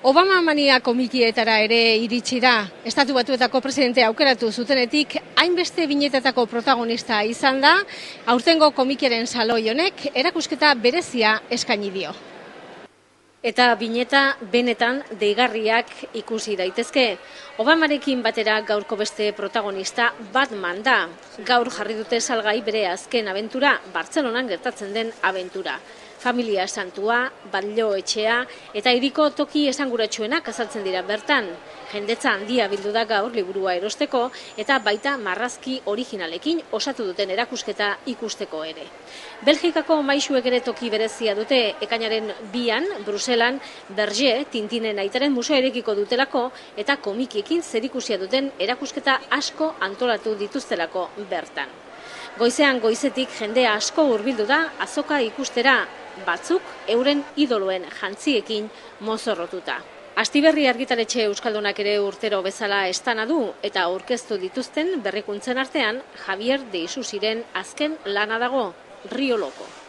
Obama mania komikietara ere iritsi da. Estatu Batuetako presidentea aukeratu zutenetik, hainbeste binetetako protagonista izan da, aurtengo komikiaren saloi honek erakusketa berezia eskaini dio. Eta bineta benetan deigarriak ikusi daitezke. Obamarekin batera gaurko beste protagonista Batman da. Gaur jarri dute salgai bere azken abentura, Bartzelonan gertatzen den abentura. Familia santua, balio etxea eta hiriko toki esanguratsuenak azaltzen dira bertan. Jendetza handia bildu da gaur liburua erosteko eta baita marrazki originalekin osatu duten erakusketa ikusteko ere. Belgikako maisuek ere toki berezia dute, ekainaren 2an, Bruselan, Berger, Tintinen aitaren museoa irekiko dutelako eta komikiekin zerikusia duten erakusketa asko antolatu dituztelako bertan. Goizean goizetik jendea asko hurbildu da azoka ikustera, batzuk euren idoloen jantziekin mozorrotuta. Astiberri argitaletxe euskaldunak ere urtero bezala estana du eta aurkeztu dituzten berrikuntzen artean Javier de Isusiren azken lana dago, Rio Loco.